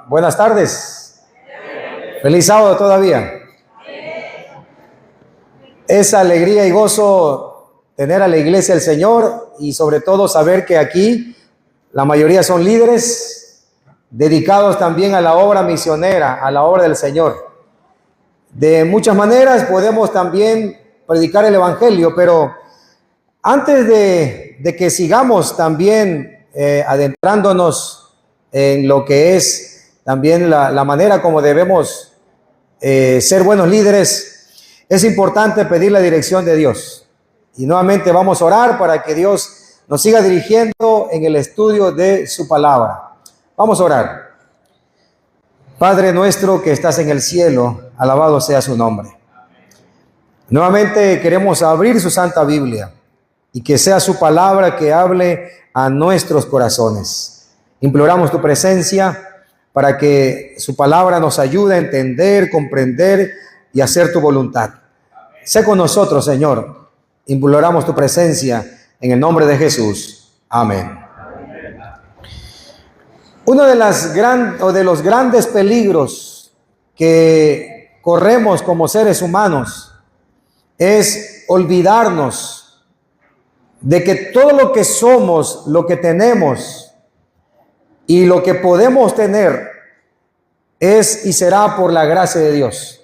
Buenas tardes. Feliz sábado todavía. Es alegría y gozo tener a la iglesia del Señor y sobre todo saber que aquí la mayoría son líderes dedicados también a la obra misionera, a la obra del Señor. De muchas maneras podemos también predicar el evangelio, pero antes de que sigamos también adentrándonos en lo que es también la manera como debemos ser buenos líderes, es importante pedir la dirección de Dios. Y nuevamente vamos a orar para que Dios nos siga dirigiendo en el estudio de su palabra. Vamos a orar. Padre nuestro que estás en el cielo, alabado sea su nombre. Nuevamente queremos abrir su Santa Biblia y que sea su palabra que hable a nuestros corazones. Imploramos tu presencia para que su palabra nos ayude a entender, comprender y hacer tu voluntad. Sé con nosotros, Señor. Imploramos tu presencia en el nombre de Jesús. Amén. Uno de los grandes peligros que corremos como seres humanos es olvidarnos de que todo lo que somos, lo que tenemos y lo que podemos tener es y será por la gracia de Dios.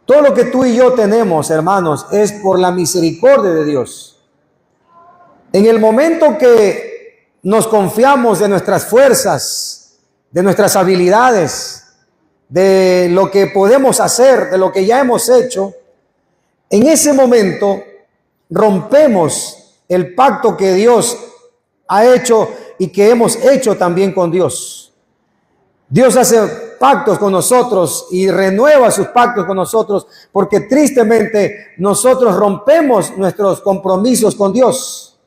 Todo lo que tú y yo tenemos, hermanos, es por la misericordia de Dios. En el momento que nos confiamos de nuestras fuerzas, de nuestras habilidades, de lo que podemos hacer, de lo que ya hemos hecho, en ese momento rompemos el pacto que Dios ha hecho y que hemos hecho también con Dios. Dios hace pactos con nosotros y renueva sus pactos con nosotros porque tristemente nosotros rompemos nuestros compromisos con Dios.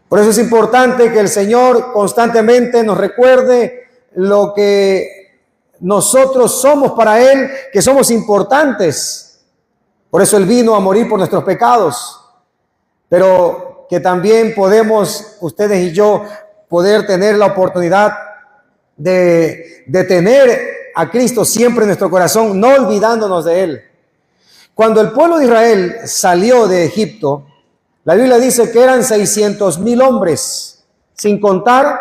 Por eso es importante que el Señor constantemente nos recuerde lo que nosotros somos para Él, que somos importantes. Por eso Él vino a morir por nuestros pecados. Pero que también podemos, ustedes y yo, poder tener la oportunidad de tener a Cristo siempre en nuestro corazón, no olvidándonos de Él. Cuando el pueblo de Israel salió de Egipto, la Biblia dice que eran 600,000 hombres, sin contar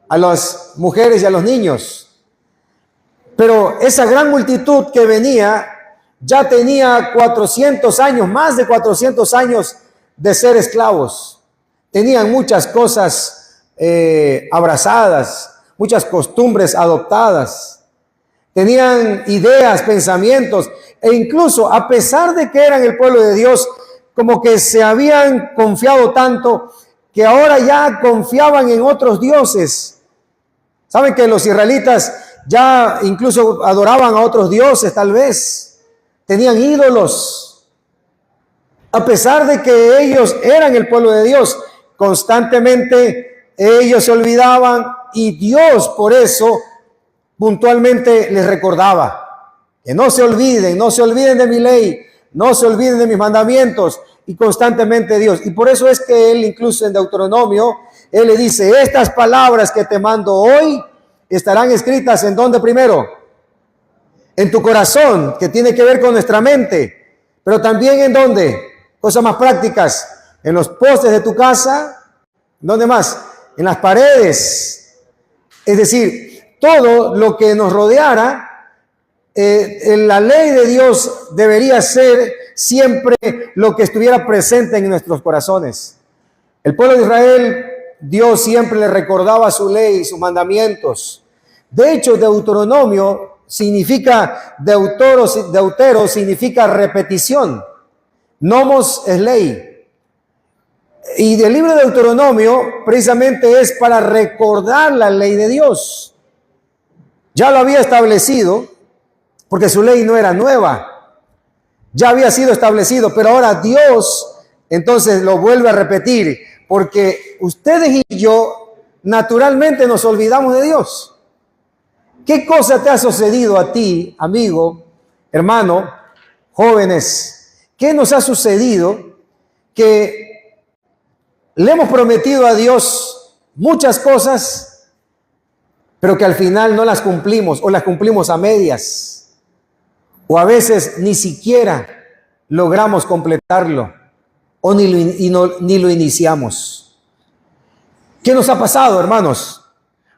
a las mujeres y a los niños. Pero esa gran multitud que venía ya tenía 400 años, más de 400 años de ser esclavos. Tenían muchas cosas abrazadas, muchas costumbres adoptadas. Tenían ideas, pensamientos, e incluso a pesar de que eran el pueblo de Dios, como que se habían confiado tanto que ahora ya confiaban en otros dioses. Saben que los israelitas ya incluso adoraban a otros dioses, tal vez. Tenían ídolos. A pesar de que ellos eran el pueblo de Dios, constantemente ellos se olvidaban y Dios por eso puntualmente les recordaba que no se olviden de mi ley, no se olviden de mis mandamientos, y constantemente Dios. Y por eso es que Él incluso en Deuteronomio, Él le dice, estas palabras que te mando hoy estarán escritas ¿en dónde primero? En tu corazón, que tiene que ver con nuestra mente, pero también ¿en dónde? Cosas más prácticas, en los postes de tu casa, ¿dónde más? En las paredes. Es decir, todo lo que nos rodeara, en la ley de Dios debería ser siempre lo que estuviera presente en nuestros corazones. El pueblo de Israel, Dios siempre le recordaba su ley y sus mandamientos. De hecho, Deuteronomio significa, deutero significa repetición. Nomos es ley. Y el libro de Deuteronomio precisamente es para recordar la ley de Dios. Ya lo había establecido, porque su ley no era nueva. Ya había sido establecido, pero ahora Dios entonces lo vuelve a repetir, porque ustedes y yo naturalmente nos olvidamos de Dios. ¿Qué cosa te ha sucedido a ti, amigo, hermano, jóvenes? ¿Qué nos ha sucedido que le hemos prometido a Dios muchas cosas pero que al final no las cumplimos o las cumplimos a medias, o a veces ni siquiera logramos completarlo o ni lo iniciamos. ¿Qué nos ha pasado, hermanos?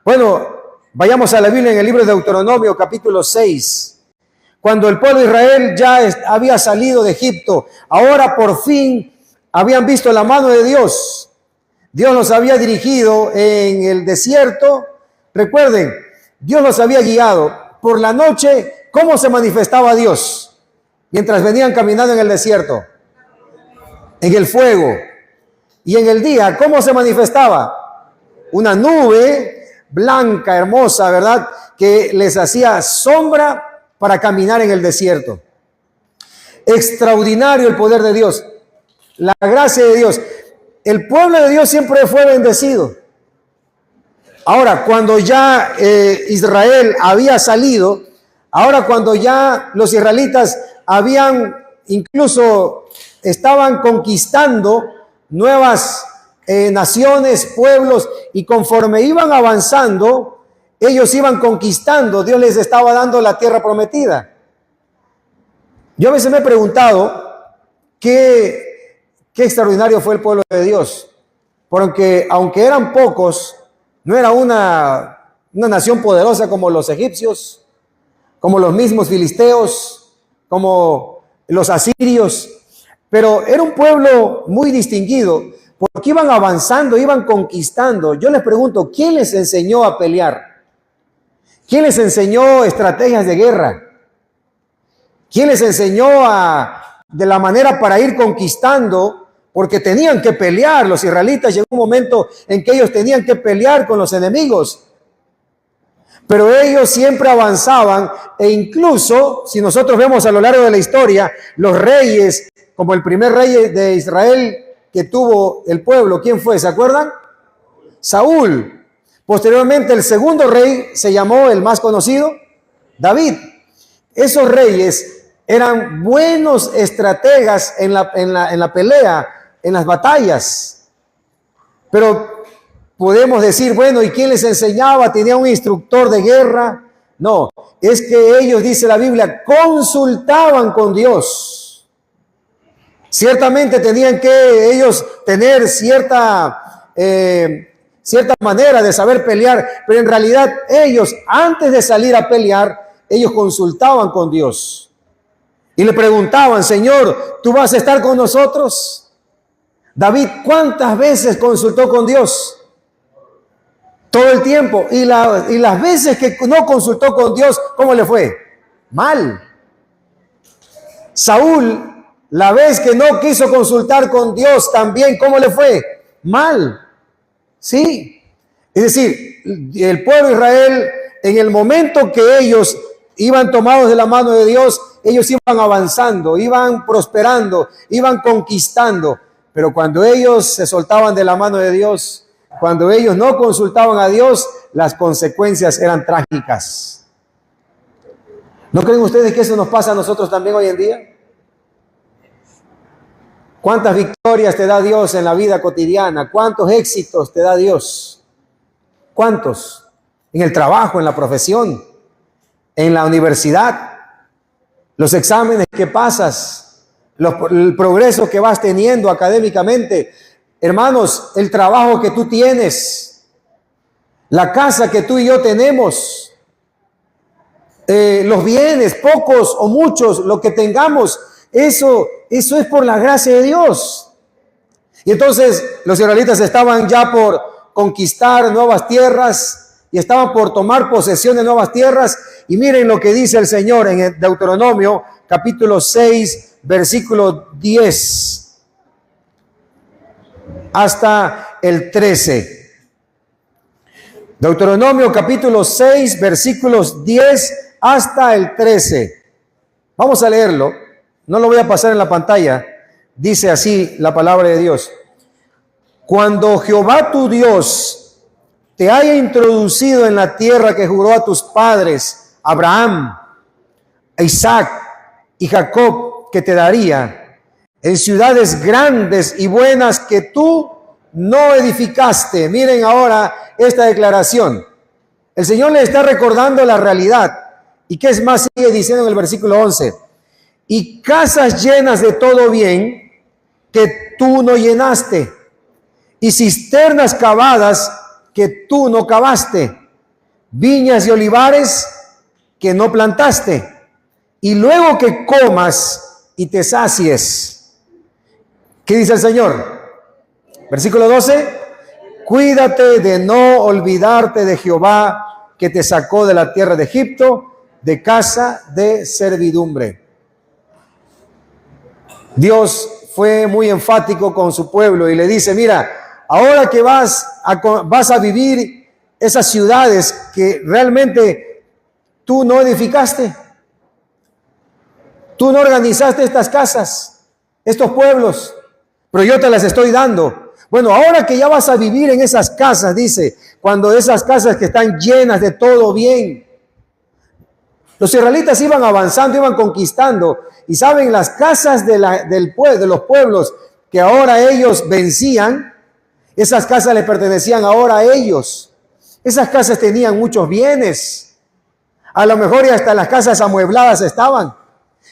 Bueno, vayamos a la Biblia en el libro de Deuteronomio, capítulo 6. Cuando el pueblo de Israel ya había salido de Egipto, ahora por fin habían visto la mano de Dios. Dios los había dirigido en el desierto. Recuerden, Dios los había guiado. Por la noche, ¿cómo se manifestaba Dios? Mientras venían caminando en el desierto. En el fuego. Y en el día, ¿cómo se manifestaba? Una nube blanca, hermosa, ¿verdad? Que les hacía sombra para caminar en el desierto. Extraordinario el poder de Dios. La gracia de Dios. El pueblo de Dios siempre fue bendecido. Ahora, cuando ya Israel había salido, ahora cuando ya los israelitas estaban conquistando nuevas naciones, pueblos, y conforme iban avanzando, ellos iban conquistando, Dios les estaba dando la tierra prometida. Yo a veces me he preguntado qué extraordinario fue el pueblo de Dios, porque aunque eran pocos, no era una nación poderosa como los egipcios, como los mismos filisteos, como los asirios, pero era un pueblo muy distinguido, porque iban avanzando, iban conquistando. Yo les pregunto, ¿quién les enseñó a pelear? ¿Quién les enseñó estrategias de guerra? ¿Quién les enseñó de la manera para ir conquistando? Porque tenían que pelear. Los israelitas, llegó un momento en que ellos tenían que pelear con los enemigos. Pero ellos siempre avanzaban, e incluso, si nosotros vemos a lo largo de la historia, los reyes, como el primer rey de Israel que tuvo el pueblo, ¿quién fue? ¿Se acuerdan? Saúl. Posteriormente, el segundo rey se llamó, el más conocido, David. Esos reyes eran buenos estrategas en la pelea, en las batallas. Pero podemos decir, bueno, ¿y quién les enseñaba? ¿Tenía un instructor de guerra? No, es que ellos, dice la Biblia, consultaban con Dios. Ciertamente tenían que ellos tener cierta manera de saber pelear, pero en realidad ellos, antes de salir a pelear, ellos consultaban con Dios. Y le preguntaban, Señor, ¿tú vas a estar con nosotros? David, ¿cuántas veces consultó con Dios? Todo el tiempo. Y las veces que no consultó con Dios, ¿cómo le fue? Mal. Saúl, la vez que no quiso consultar con Dios también, ¿cómo le fue? Mal. Sí. Es decir, el pueblo de Israel, en el momento que ellos iban tomados de la mano de Dios, ellos iban avanzando, iban prosperando, iban conquistando. Pero cuando ellos se soltaban de la mano de Dios, cuando ellos no consultaban a Dios, las consecuencias eran trágicas. ¿No creen ustedes que eso nos pasa a nosotros también hoy en día? ¿Cuántas victorias te da Dios en la vida cotidiana? ¿Cuántos éxitos te da Dios? ¿Cuántos? En el trabajo, en la profesión, en la universidad, los exámenes que pasas, el progreso que vas teniendo académicamente. Hermanos, el trabajo que tú tienes, la casa que tú y yo tenemos, los bienes, pocos o muchos, lo que tengamos, eso es por la gracia de Dios. Y entonces los israelitas estaban ya por conquistar nuevas tierras y estaban por tomar posesión de nuevas tierras. Y miren lo que dice el Señor en Deuteronomio capítulo 6, versículo 10 hasta el 13. Deuteronomio capítulo 6, versículos 10 hasta el 13. Vamos a leerlo. No lo voy a pasar en la pantalla. Dice así la palabra de Dios. Cuando Jehová tu Dios te haya introducido en la tierra que juró a tus padres, Abraham, Isaac y Jacob, que te daría, en ciudades grandes y buenas que tú no edificaste. Miren ahora esta declaración. El Señor le está recordando la realidad. ¿Y qué es más? Sigue diciendo en el versículo 11. Y casas llenas de todo bien que tú no llenaste, y cisternas cavadas que tú no cavaste, viñas y olivares que no plantaste, y luego que comas y te sacies. ¿Qué dice el Señor? Versículo 12. Cuídate de no olvidarte de Jehová, que te sacó de la tierra de Egipto, de casa de servidumbre. Dios fue muy enfático con su pueblo y le dice, mira, ahora que vas a vivir esas ciudades que realmente tú no edificaste, tú no organizaste estas casas, estos pueblos, pero yo te las estoy dando. Bueno, ahora que ya vas a vivir en esas casas, dice, cuando esas casas que están llenas de todo bien. Los israelitas iban avanzando, iban conquistando, y saben, las casas de los pueblos que ahora ellos vencían, esas casas les pertenecían ahora a ellos. Esas casas tenían muchos bienes. A lo mejor ya hasta las casas amuebladas estaban.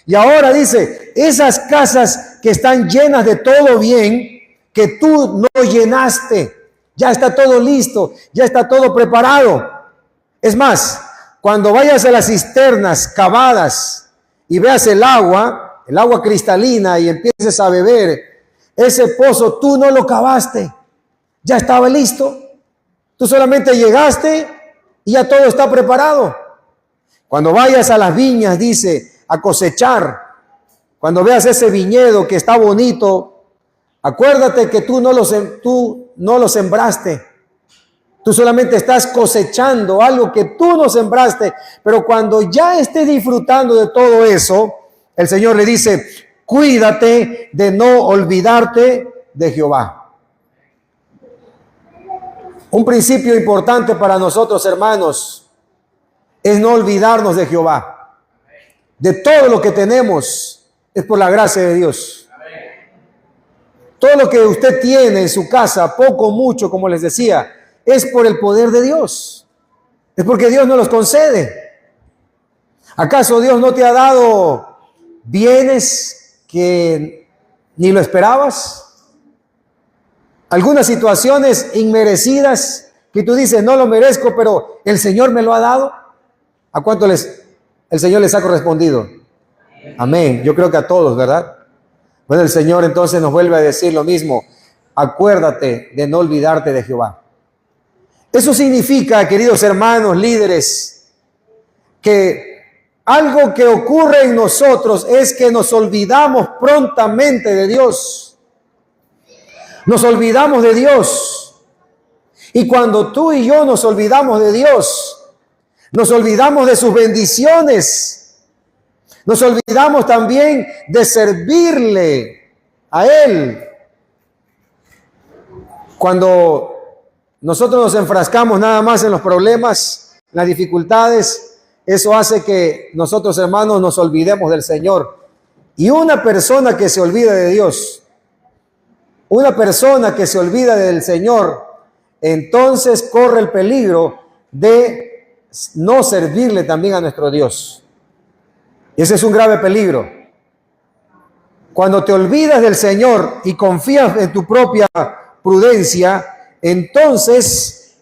Y ahora dice, esas casas que están llenas de todo bien, que tú no llenaste, ya está todo listo, ya está todo preparado. Es más, cuando vayas a las cisternas cavadas y veas el agua cristalina y empieces a beber, ese pozo tú no lo cavaste, ya estaba listo. Tú solamente llegaste y ya todo está preparado. Cuando vayas a las viñas, dice, a cosechar, cuando veas ese viñedo que está bonito, acuérdate que tú no lo sembraste. Tú solamente estás cosechando algo que tú no sembraste, pero cuando ya estés disfrutando de todo eso, el Señor le dice, cuídate de no olvidarte de Jehová. Un principio importante para nosotros, hermanos, es no olvidarnos de Jehová. De todo lo que tenemos es por la gracia de Dios. Todo lo que usted tiene en su casa, poco o mucho, como les decía, es por el poder de Dios. Es porque Dios nos los concede. ¿Acaso Dios no te ha dado bienes que ni lo esperabas? Algunas situaciones inmerecidas que tú dices, no lo merezco, pero el Señor me lo ha dado. ¿A cuánto el Señor les ha correspondido? Amén. Yo creo que a todos, ¿verdad? Bueno, el Señor entonces nos vuelve a decir lo mismo. Acuérdate de no olvidarte de Jehová. Eso significa, queridos hermanos, líderes, que algo que ocurre en nosotros es que nos olvidamos prontamente de Dios. Nos olvidamos de Dios. Y cuando tú y yo nos olvidamos de Dios, nos olvidamos de sus bendiciones. Nos olvidamos también de servirle a Él. Cuando nosotros nos enfrascamos nada más en los problemas, las dificultades, eso hace que nosotros, hermanos, nos olvidemos del Señor. Y una persona que se olvida de Dios, una persona que se olvida del Señor, entonces corre el peligro de no servirle también a nuestro Dios. Ese es un grave peligro. Cuando te olvidas del Señor y confías en tu propia prudencia, entonces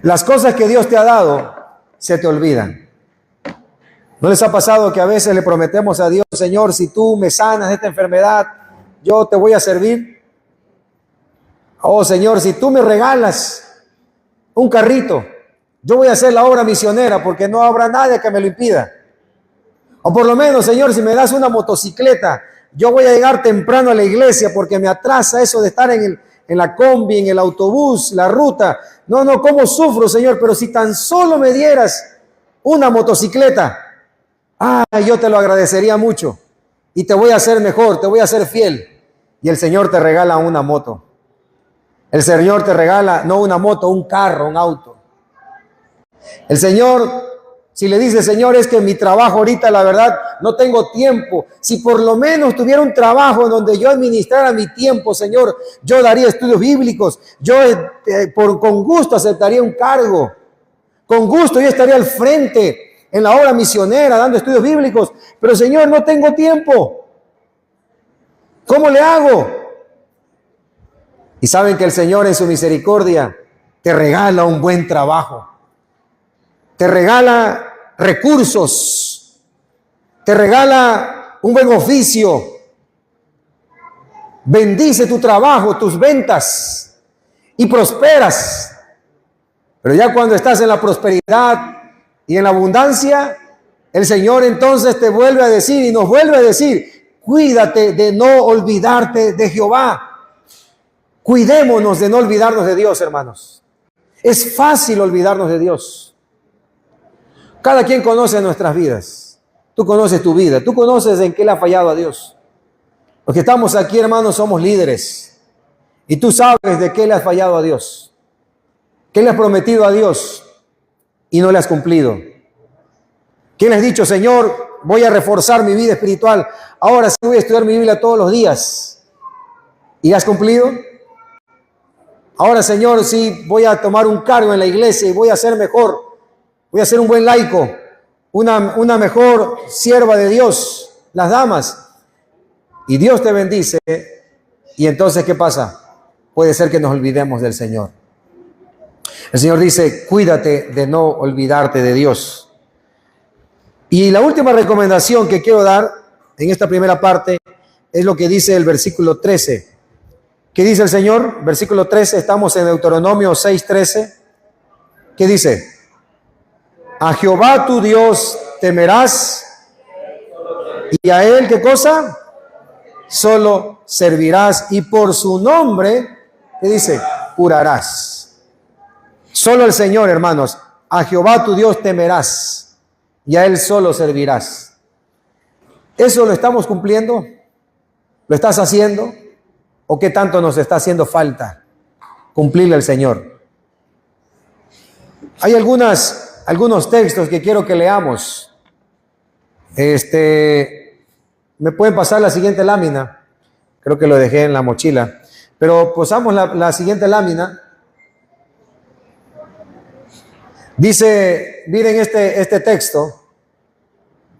las cosas que Dios te ha dado se te olvidan. ¿No les ha pasado que a veces le prometemos a Dios, Señor, si tú me sanas de esta enfermedad, yo te voy a servir? Oh, Señor, si tú me regalas un carrito, yo voy a hacer la obra misionera porque no habrá nadie que me lo impida. O por lo menos, Señor, si me das una motocicleta, yo voy a llegar temprano a la iglesia porque me atrasa eso de estar en la combi, en el autobús, la ruta. No, cómo sufro, Señor, pero si tan solo me dieras una motocicleta, yo te lo agradecería mucho y te voy a hacer mejor, te voy a hacer fiel. Y el Señor te regala una moto. El Señor te regala, no una moto, un carro, un auto. El Señor Si le dice, Señor, es que mi trabajo ahorita, la verdad, no tengo tiempo. Si por lo menos tuviera un trabajo en donde yo administrara mi tiempo, Señor, yo daría estudios bíblicos. Yo con gusto aceptaría un cargo. Con gusto yo estaría al frente en la obra misionera dando estudios bíblicos. Pero, Señor, no tengo tiempo. ¿Cómo le hago? Y saben que el Señor en su misericordia te regala un buen trabajo. Te regala recursos, te regala un buen oficio, bendice tu trabajo, tus ventas y prosperas. Pero ya cuando estás en la prosperidad y en la abundancia, el Señor entonces te vuelve a decir y nos vuelve a decir, cuídate de no olvidarte de Jehová. Cuidémonos de no olvidarnos de Dios, hermanos. Es fácil olvidarnos de Dios. Cada quien conoce nuestras vidas. Tú conoces tu vida. Tú conoces en qué le ha fallado a Dios. Los que estamos aquí, hermanos, somos líderes. Y tú sabes de qué le has fallado a Dios. ¿Qué le has prometido a Dios y no le has cumplido? ¿Qué le has dicho, Señor, voy a reforzar mi vida espiritual? Ahora sí voy a estudiar mi Biblia todos los días. ¿Y has cumplido? Ahora, Señor, sí voy a tomar un cargo en la iglesia y voy a ser mejor. Voy a ser un buen laico, una mejor sierva de Dios, las damas. Y Dios te bendice. Y entonces, ¿qué pasa? Puede ser que nos olvidemos del Señor. El Señor dice, cuídate de no olvidarte de Dios. Y la última recomendación que quiero dar en esta primera parte es lo que dice el versículo 13. ¿Qué dice el Señor? Versículo 13, estamos en Deuteronomio 6:13. ¿Qué dice? A Jehová tu Dios temerás y a Él, ¿qué cosa? Solo servirás y por su nombre, ¿qué dice? Jurarás. Solo el Señor, hermanos, a Jehová tu Dios temerás y a Él solo servirás. ¿Eso lo estamos cumpliendo? ¿Lo estás haciendo? ¿O qué tanto nos está haciendo falta cumplirle al Señor? Hay algunos textos que quiero que leamos. ¿Me pueden pasar la siguiente lámina? Creo que lo dejé en la mochila. Pero posamos la siguiente lámina. Dice, miren este texto.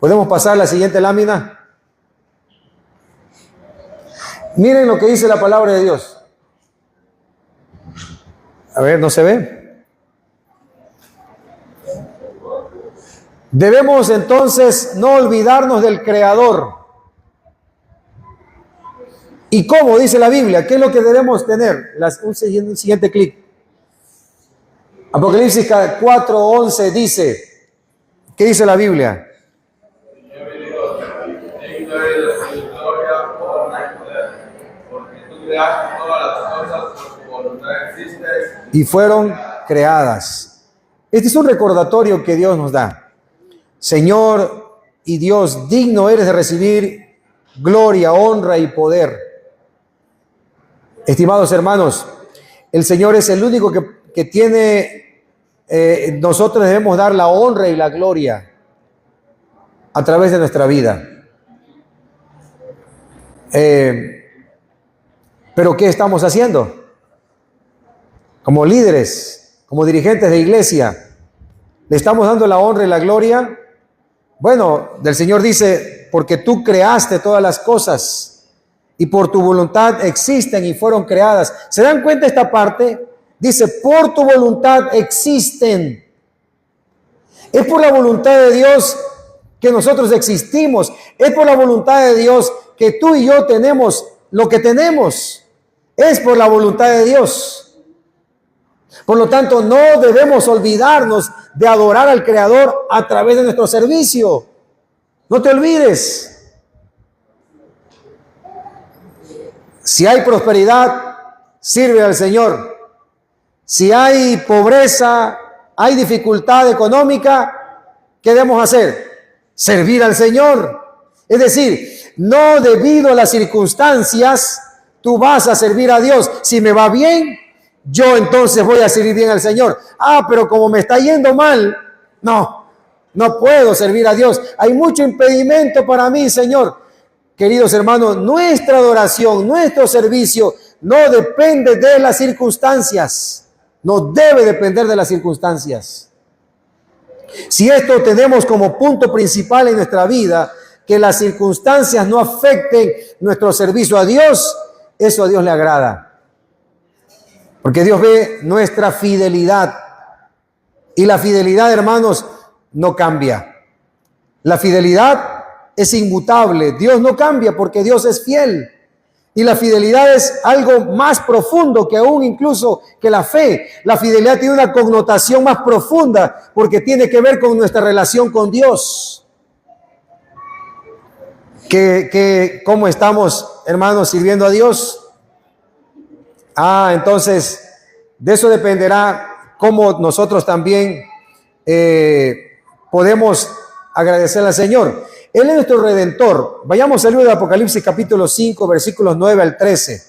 ¿Podemos pasar la siguiente lámina? Miren lo que dice la palabra de Dios. A ver, ¿no se ve? Debemos entonces no olvidarnos del Creador. ¿Y cómo? Dice la Biblia. ¿Qué es lo que debemos tener? Un siguiente clic. Apocalipsis 4:11 dice, ¿qué dice la Biblia? Y fueron creadas. Este es un recordatorio que Dios nos da. Señor y Dios, digno eres de recibir gloria, honra y poder. Estimados hermanos, el Señor es el único que tiene, nosotros debemos dar la honra y la gloria a través de nuestra vida. Pero ¿qué estamos haciendo? Como líderes, como dirigentes de iglesia, ¿le estamos dando la honra y la gloria? Bueno, del Señor dice, porque tú creaste todas las cosas y por tu voluntad existen y fueron creadas. ¿Se dan cuenta esta parte? Dice, por tu voluntad existen. Es por la voluntad de Dios que nosotros existimos. Es por la voluntad de Dios que tú y yo tenemos lo que tenemos. Es por la voluntad de Dios. Por lo tanto, no debemos olvidarnos de adorar al Creador a través de nuestro servicio. No te olvides. Si hay prosperidad, sirve al Señor. Si hay pobreza, hay dificultad económica, ¿qué debemos hacer? Servir al Señor. Es decir, no debido a las circunstancias, tú vas a servir a Dios. Si me va bien, yo entonces voy a servir bien al Señor. Pero como me está yendo mal, no, no puedo servir a Dios, hay mucho impedimento para mí, Señor. Queridos hermanos, nuestra adoración, nuestro servicio no depende de las circunstancias, no debe depender de las circunstancias. Si esto tenemos como punto principal en nuestra vida, que las circunstancias no afecten nuestro servicio a Dios, eso a Dios le agrada. Porque Dios ve nuestra fidelidad. Y la fidelidad, hermanos, no cambia. La fidelidad es inmutable. Dios no cambia porque Dios es fiel. Y la fidelidad es algo más profundo que aún incluso que la fe. La fidelidad tiene una connotación más profunda porque tiene que ver con nuestra relación con Dios. ¿Cómo estamos, hermanos, sirviendo a Dios? Entonces, de eso dependerá cómo nosotros también podemos agradecerle al Señor. Él es nuestro Redentor. Vayamos al libro de Apocalipsis capítulo 5, versículos 9 al 13.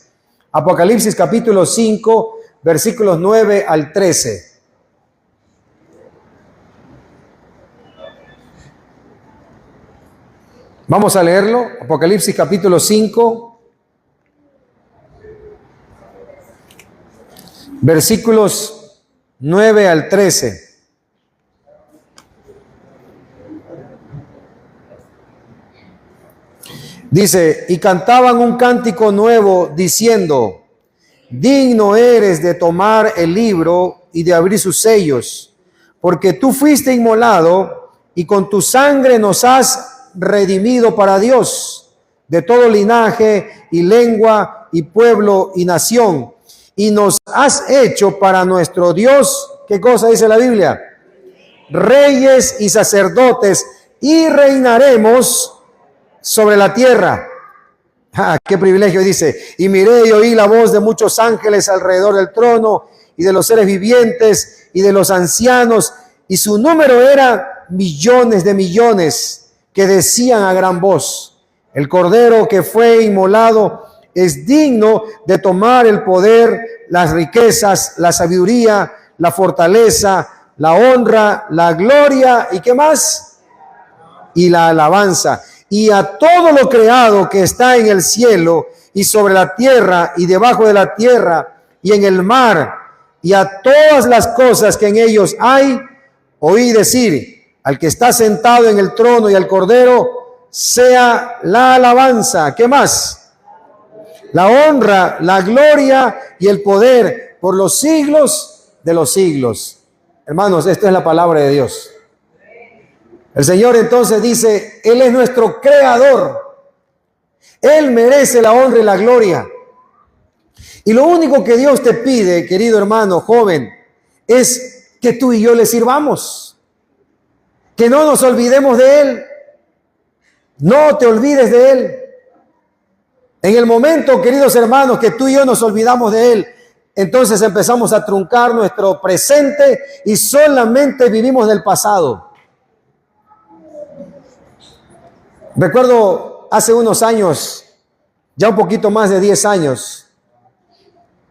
Apocalipsis capítulo 5, versículos 9 al 13. Vamos a leerlo. Apocalipsis capítulo 5, versículos 9 al 13. Dice, y cantaban un cántico nuevo diciendo, digno eres de tomar el libro y de abrir sus sellos, porque tú fuiste inmolado y con tu sangre nos has redimido para Dios de todo linaje y lengua y pueblo y nación, y nos has hecho para nuestro Dios, ¿qué cosa dice la Biblia? Reyes y sacerdotes, y reinaremos sobre la tierra. Qué privilegio, dice. Y miré y oí la voz de muchos ángeles alrededor del trono y de los seres vivientes y de los ancianos, y su número era millones de millones, que decían a gran voz, el Cordero que fue inmolado es digno de tomar el poder, las riquezas, la sabiduría, la fortaleza, la honra, la gloria, ¿y qué más? Y la alabanza. Y a todo lo creado que está en el cielo y sobre la tierra y debajo de la tierra y en el mar, y a todas las cosas que en ellos hay, oí decir, al que está sentado en el trono y al Cordero, sea la alabanza, ¿qué más? La honra, la gloria y el poder por los siglos de los siglos. Hermanos, esto es la palabra de Dios. El Señor entonces dice, Él es nuestro creador. Él merece la honra y la gloria. Y lo único que Dios te pide, querido hermano, joven, es que tú y yo le sirvamos. Que no nos olvidemos de Él. No te olvides de Él. En el momento, queridos hermanos, que tú y yo nos olvidamos de Él, entonces empezamos a truncar nuestro presente y solamente vivimos del pasado. Recuerdo hace unos años, ya un poquito más de 10 años,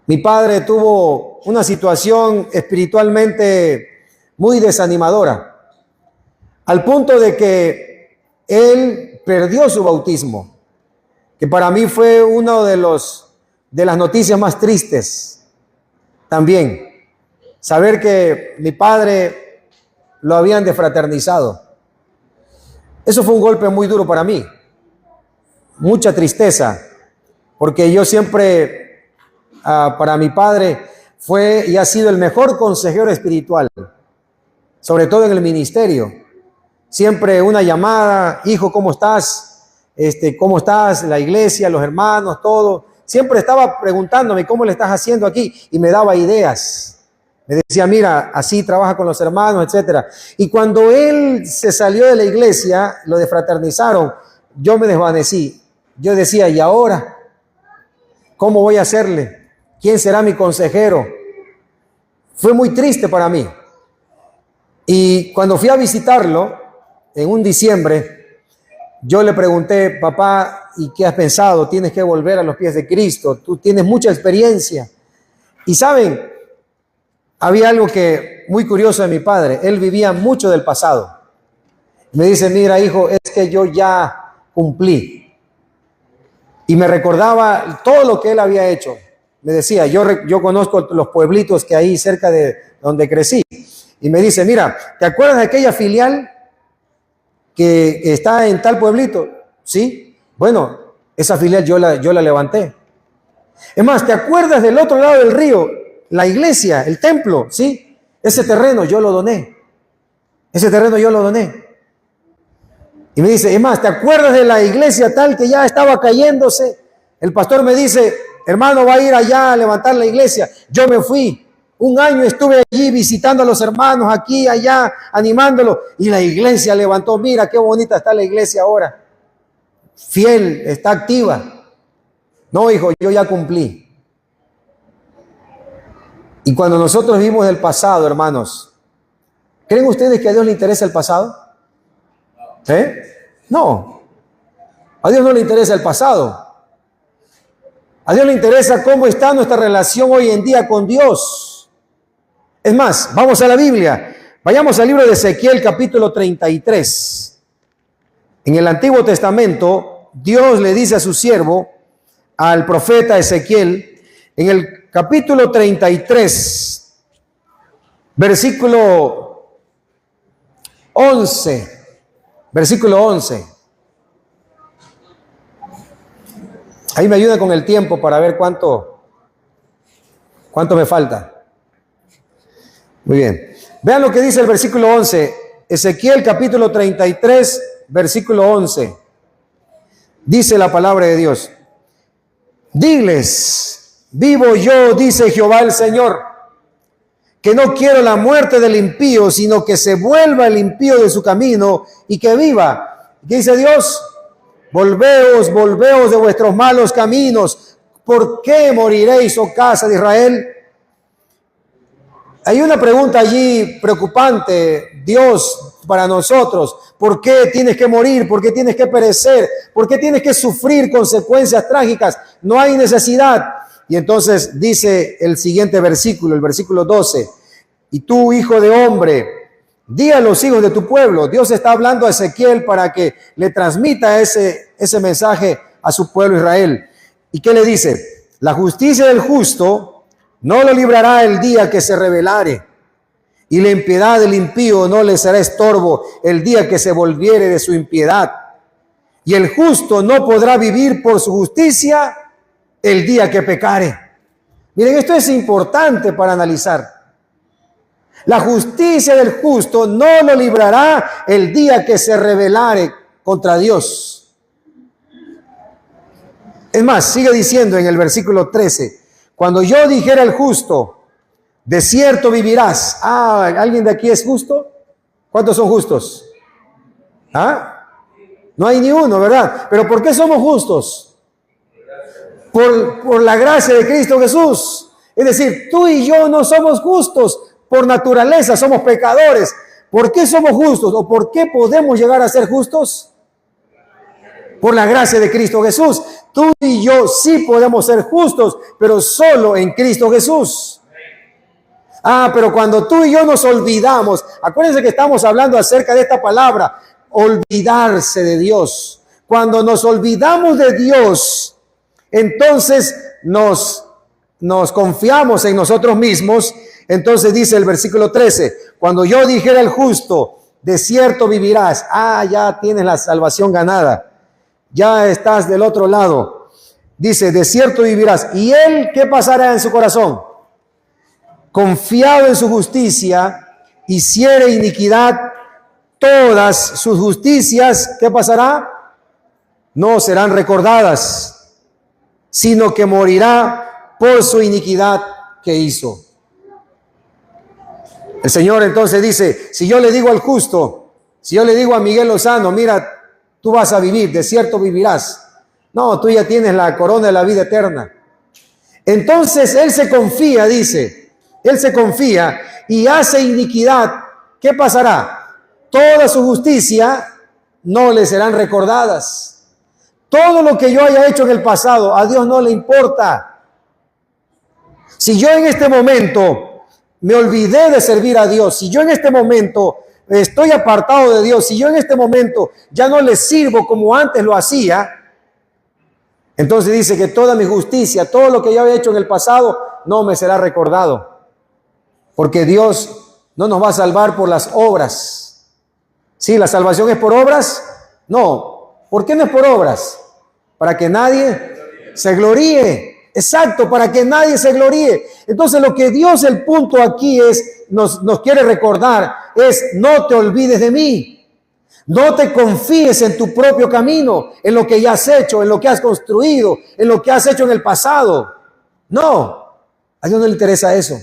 mi padre tuvo una situación espiritualmente muy desanimadora, al punto de que él perdió su bautismo, que para mí fue uno de las noticias más tristes también, saber que mi padre lo habían defraternizado. Eso fue un golpe muy duro para mí, mucha tristeza, porque yo siempre, para mi padre, fue y ha sido el mejor consejero espiritual, sobre todo en el ministerio. Siempre una llamada, hijo, ¿cómo estás? ¿Cómo estás? La iglesia, los hermanos, todo. Siempre estaba preguntándome cómo le estás haciendo aquí y me daba ideas. Me decía, mira, así trabaja con los hermanos, etcétera. Y cuando él se salió de la iglesia, lo defraternizaron, yo me desvanecí. Yo decía, ¿y ahora? ¿Cómo voy a hacerle? ¿Quién será mi consejero? Fue muy triste para mí. Y cuando fui a visitarlo, en un diciembre, yo le pregunté, papá, ¿y qué has pensado? Tienes que volver a los pies de Cristo. Tú tienes mucha experiencia. Y saben, había algo que muy curioso de mi padre. Él vivía mucho del pasado. Me dice, mira hijo, es que yo ya cumplí. Y me recordaba todo lo que él había hecho. Me decía, yo conozco los pueblitos que hay cerca de donde crecí. Y me dice, mira, ¿te acuerdas de aquella filial que está en tal pueblito? Sí. Bueno, esa filial yo la levanté. Es más, ¿te acuerdas del otro lado del río? La iglesia, el templo, ¿sí? Ese terreno yo lo doné. Ese terreno yo lo doné. Y me dice, es más, ¿te acuerdas de la iglesia tal que ya estaba cayéndose? El pastor me dice, hermano, va a ir allá a levantar la iglesia. Yo me fui. Un año estuve allí visitando a los hermanos, aquí, allá, animándolos. Y la iglesia levantó. Mira qué bonita está la iglesia ahora. Fiel, está activa. No, hijo, yo ya cumplí. Y cuando nosotros vimos el pasado, hermanos, ¿creen ustedes que a Dios le interesa el pasado? No. A Dios no le interesa el pasado. A Dios le interesa cómo está nuestra relación hoy en día con Dios. Es más, vamos a la Biblia. Vayamos al libro de Ezequiel, capítulo 33. En el Antiguo Testamento, Dios le dice a su siervo, al profeta Ezequiel, en el capítulo 33, versículo 11. Versículo 11. Ahí me ayuda con el tiempo para ver cuánto me falta. Muy bien. Vean lo que dice el versículo 11. Ezequiel capítulo 33, versículo 11. Dice la palabra de Dios. Diles, vivo yo, dice Jehová el Señor, que no quiero la muerte del impío, sino que se vuelva el impío de su camino y que viva. ¿Qué dice Dios? Volveos, volveos de vuestros malos caminos. ¿Por qué moriréis, oh casa de Israel? Hay una pregunta allí preocupante, Dios, para nosotros. ¿Por qué tienes que morir? ¿Por qué tienes que perecer? ¿Por qué tienes que sufrir consecuencias trágicas? No hay necesidad. Y entonces dice el siguiente versículo, el versículo 12. Y tú, hijo de hombre, di a los hijos de tu pueblo. Dios está hablando a Ezequiel para que le transmita ese mensaje a su pueblo Israel. ¿Y qué le dice? La justicia del justo no lo librará el día que se rebelare, y la impiedad del impío no le será estorbo el día que se volviere de su impiedad. Y el justo no podrá vivir por su justicia el día que pecare. Miren, esto es importante para analizar. La justicia del justo no lo librará el día que se rebelare contra Dios. Es más, sigue diciendo en el versículo 13, cuando yo dijera al justo, de cierto vivirás. ¿Alguien de aquí es justo? ¿Cuántos son justos? No hay ni uno, ¿verdad? Pero ¿por qué somos justos? Por la gracia de Cristo Jesús. Es decir, tú y yo no somos justos por naturaleza, somos pecadores. ¿Por qué somos justos? ¿O por qué podemos llegar a ser justos? Por la gracia de Cristo Jesús. Tú y yo sí podemos ser justos, pero solo en Cristo Jesús. Pero cuando tú y yo nos olvidamos, acuérdense que estamos hablando acerca de esta palabra, olvidarse de Dios. Cuando nos olvidamos de Dios, entonces nos confiamos en nosotros mismos. Entonces dice el versículo 13, cuando yo dijera al justo, de cierto vivirás. Ya tienes la salvación ganada. Ya estás del otro lado. Dice, de cierto vivirás. ¿Y él qué pasará en su corazón? Confiado en su justicia, hiciere iniquidad, todas sus justicias, ¿qué pasará? No serán recordadas, sino que morirá por su iniquidad que hizo. El Señor entonces dice, si yo le digo al justo, si yo le digo a Miguel Lozano, mira, tú vas a vivir, de cierto vivirás. No, tú ya tienes la corona de la vida eterna. Entonces él se confía, dice, él se confía y hace iniquidad. ¿Qué pasará? Toda su justicia no le serán recordadas. Todo lo que yo haya hecho en el pasado, a Dios no le importa. Si yo en este momento me olvidé de servir a Dios, si yo en este momento estoy apartado de Dios, si yo en este momento ya no le sirvo como antes lo hacía, entonces dice que toda mi justicia, todo lo que yo había hecho en el pasado, no me será recordado. Porque Dios no nos va a salvar por las obras. ¿Sí, la salvación es por obras? No. ¿Por qué no es por obras? Para que nadie se gloríe. Exacto, para que nadie se gloríe. Entonces lo que Dios, el punto aquí es, nos quiere recordar, es no te olvides de mí. No te confíes en tu propio camino, en lo que ya has hecho, en lo que has construido, en lo que has hecho en el pasado. No, a Dios no le interesa eso.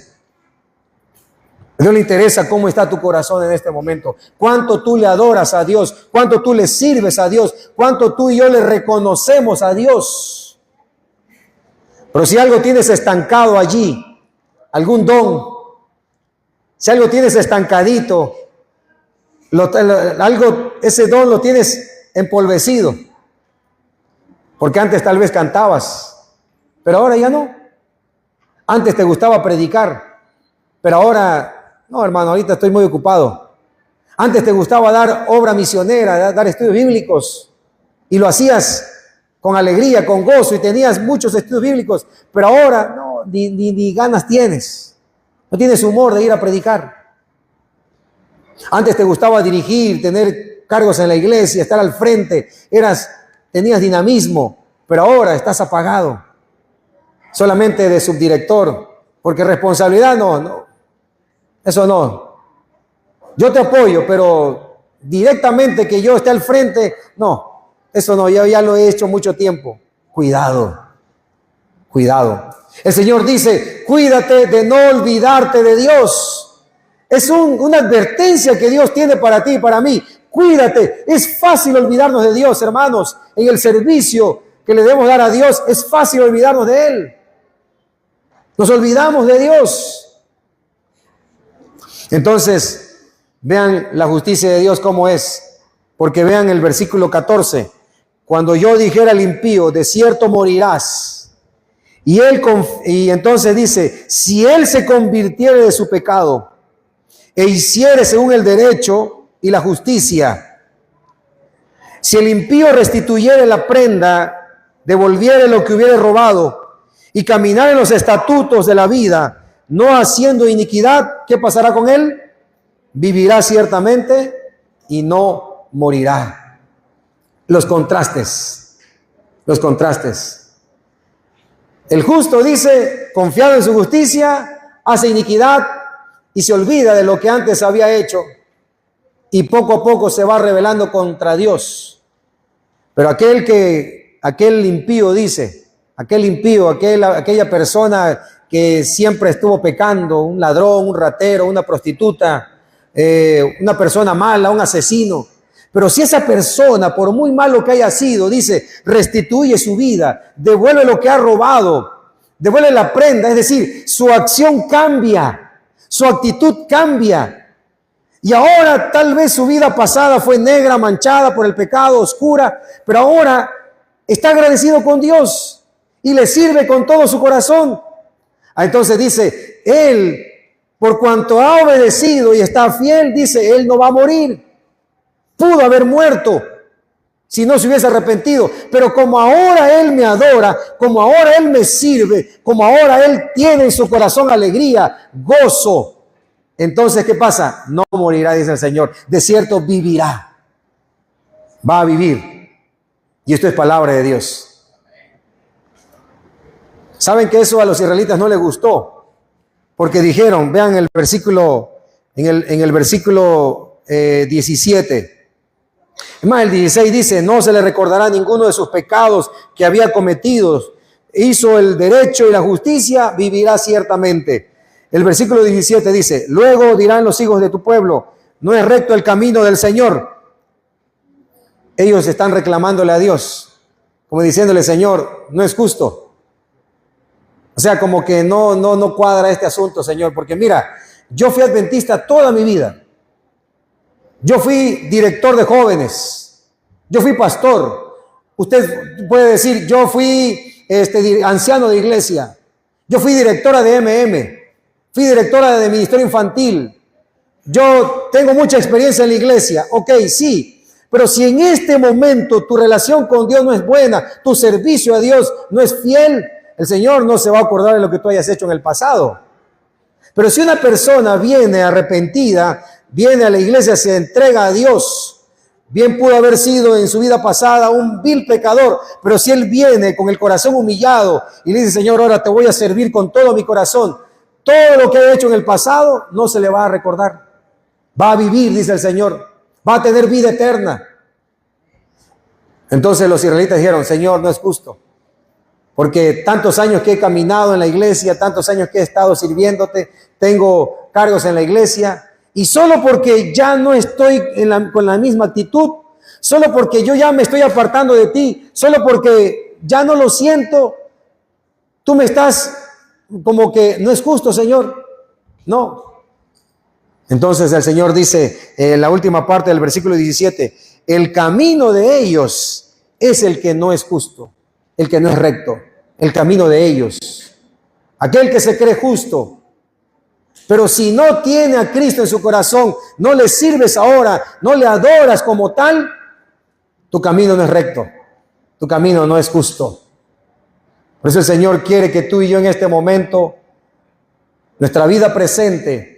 A Dios le interesa cómo está tu corazón en este momento. Cuánto tú le adoras a Dios, cuánto tú le sirves a Dios, cuánto tú y yo le reconocemos a Dios. Pero si algo tienes estancado allí, algún don, si algo tienes estancadito, ese don lo tienes empolvecido. Porque antes tal vez cantabas, pero ahora ya no. Antes te gustaba predicar, pero ahora, no hermano, ahorita estoy muy ocupado. Antes te gustaba dar obra misionera, dar estudios bíblicos, y lo hacías con alegría, con gozo, y tenías muchos estudios bíblicos, pero ahora no, ni ganas tienes. No tienes humor de ir a predicar. Antes te gustaba dirigir, tener cargos en la iglesia, estar al frente, tenías dinamismo, pero ahora estás apagado. Solamente de subdirector, porque responsabilidad no, eso no. Yo te apoyo, pero directamente que yo esté al frente, no, eso no, yo ya lo he hecho mucho tiempo. Cuidado. El Señor dice, cuídate de no olvidarte de Dios. Es una advertencia que Dios tiene para ti y para mí. Cuídate. Es fácil olvidarnos de Dios, hermanos. En el servicio que le debemos dar a Dios, es fácil olvidarnos de Él. Nos olvidamos de Dios. Entonces, vean la justicia de Dios cómo es. Porque vean el versículo 14. Cuando yo dijera al impío, de cierto morirás. Y entonces dice, si él se convirtiere de su pecado e hiciere según el derecho y la justicia, si el impío restituyere la prenda, devolviere lo que hubiere robado y caminar en los estatutos de la vida, no haciendo iniquidad, ¿qué pasará con él? Vivirá ciertamente y no morirá. Los contrastes. El justo dice, confiado en su justicia, hace iniquidad y se olvida de lo que antes había hecho y poco a poco se va rebelando contra Dios. Pero aquel impío dice, aquella persona que siempre estuvo pecando, un ladrón, un ratero, una prostituta, una persona mala, un asesino. Pero si esa persona, por muy malo que haya sido, dice, restituye su vida, devuelve lo que ha robado, devuelve la prenda, es decir, su acción cambia, su actitud cambia. Y ahora tal vez su vida pasada fue negra, manchada por el pecado, oscura, pero ahora está agradecido con Dios y le sirve con todo su corazón. Entonces dice, él, por cuanto ha obedecido y está fiel, dice, él no va a morir. Pudo haber muerto si no se hubiese arrepentido, pero como ahora él me adora, como ahora él me sirve, como ahora él tiene en su corazón alegría, gozo, entonces ¿qué pasa? No morirá, dice el Señor, de cierto vivirá, va a vivir. Y esto es palabra de Dios. ¿Saben que eso a los israelitas no les gustó? Porque dijeron, vean el versículo, en el versículo 17. Es más, el 16 dice, no se le recordará ninguno de sus pecados que había cometido. Hizo el derecho y la justicia, vivirá ciertamente. El versículo 17 dice, luego dirán los hijos de tu pueblo, no es recto el camino del Señor. Ellos están reclamándole a Dios, como diciéndole, Señor, no es justo. O sea, como que no cuadra este asunto, Señor, porque mira, yo fui adventista toda mi vida. Yo fui director de jóvenes, yo fui pastor. Usted puede decir, yo fui anciano de iglesia, yo fui directora de MM, fui directora de ministerio infantil, yo tengo mucha experiencia en la iglesia. Ok, sí, pero si en este momento tu relación con Dios no es buena, tu servicio a Dios no es fiel, el Señor no se va a acordar de lo que tú hayas hecho en el pasado. Pero si una persona viene arrepentida, viene a la iglesia, se entrega a Dios, bien pudo haber sido en su vida pasada un vil pecador, pero si él viene con el corazón humillado y le dice, Señor, ahora te voy a servir con todo mi corazón, todo lo que he hecho en el pasado no se le va a recordar. Va a vivir, dice el Señor, va a tener vida eterna. Entonces los israelitas dijeron, Señor, no es justo, porque tantos años que he caminado en la iglesia, tantos años que he estado sirviéndote, tengo cargos en la iglesia, y solo porque ya no estoy con la misma actitud, solo porque yo ya me estoy apartando de ti, solo porque ya no lo siento, tú me estás como que no es justo, Señor. No. Entonces el Señor dice en la última parte del versículo 17, el camino de ellos es el que no es justo, el que no es recto, el camino de ellos. Aquel que se cree justo, pero si no tiene a Cristo en su corazón, no le sirves ahora, no le adoras como tal, tu camino no es recto, tu camino no es justo. Por eso el Señor quiere que tú y yo en este momento, nuestra vida presente,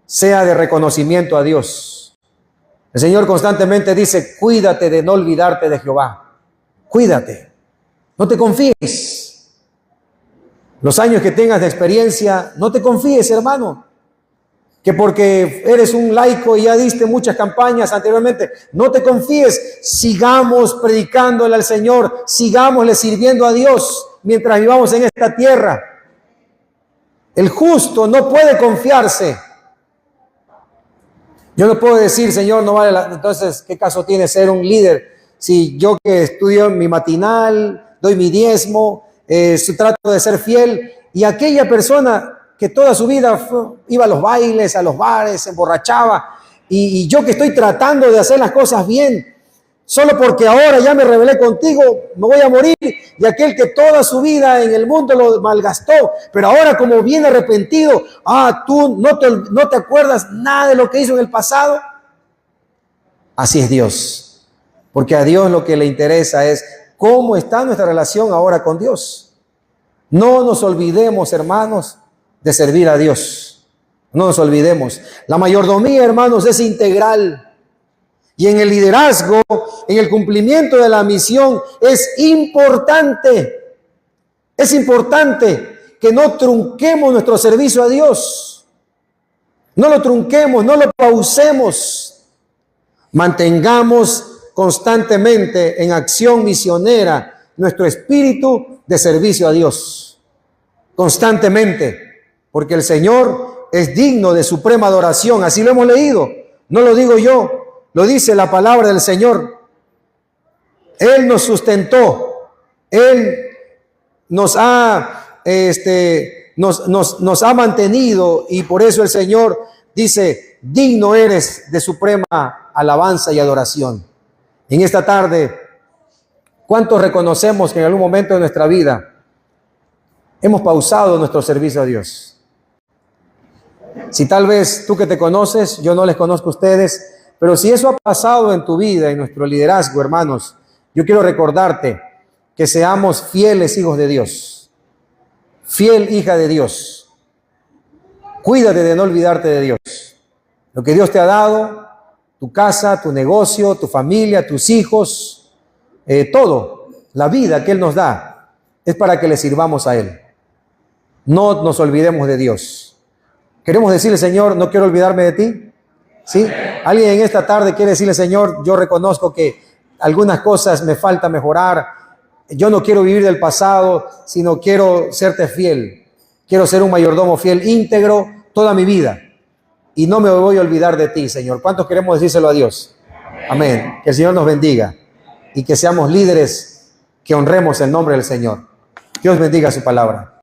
sea de reconocimiento a Dios. El Señor constantemente dice, cuídate de no olvidarte de Jehová. Cuídate, no te confíes. Los años que tengas de experiencia, no te confíes, hermano, que porque eres un laico y ya diste muchas campañas anteriormente, no te confíes. Sigamos predicándole al Señor, sigámosle sirviendo a Dios mientras vivamos en esta tierra. El justo no puede confiarse. Yo no puedo decir, Señor, no vale entonces, ¿qué caso tiene ser un líder? Si yo que estudio mi matinal, doy mi diezmo, trato de ser fiel, y aquella persona que toda su vida iba a los bailes, a los bares, se emborrachaba, y yo que estoy tratando de hacer las cosas bien, solo porque ahora ya me rebelé contigo, me voy a morir, y aquel que toda su vida en el mundo lo malgastó, pero ahora como viene arrepentido, tú no te acuerdas nada de lo que hizo en el pasado. Así es Dios, porque a Dios lo que le interesa es cómo está nuestra relación ahora con Dios. No nos olvidemos, hermanos, de servir a Dios. No nos olvidemos. La mayordomía, hermanos, es integral. Y en el liderazgo, en el cumplimiento de la misión, es importante que no trunquemos nuestro servicio a Dios. No lo trunquemos, no lo pausemos. Mantengamos constantemente en acción misionera nuestro espíritu de servicio a Dios. Constantemente, porque el Señor es digno de suprema adoración. Así lo hemos leído. No lo digo yo. Lo dice la palabra del Señor. Él nos sustentó. Él nos ha, nos ha mantenido, y por eso el Señor dice, digno eres de suprema alabanza y adoración. En esta tarde, ¿cuántos reconocemos que en algún momento de nuestra vida hemos pausado nuestro servicio a Dios? Si tal vez tú que te conoces, yo no les conozco a ustedes, pero si eso ha pasado en tu vida, en nuestro liderazgo, hermanos, yo quiero recordarte que seamos fieles hijos de Dios, fiel hija de Dios. Cuídate de no olvidarte de Dios. Lo que Dios te ha dado, tu casa, tu negocio, tu familia, tus hijos, todo, la vida que Él nos da, es para que le sirvamos a Él. No nos olvidemos de Dios. Queremos decirle, Señor, no quiero olvidarme de ti. ¿Sí? Alguien en esta tarde quiere decirle, Señor, yo reconozco que algunas cosas me falta mejorar. Yo no quiero vivir del pasado, sino quiero serte fiel. Quiero ser un mayordomo fiel, íntegro, toda mi vida. Y no me voy a olvidar de ti, Señor. ¿Cuántos queremos decírselo a Dios? Amén. Que el Señor nos bendiga y que seamos líderes que honremos el nombre del Señor. Dios bendiga su palabra.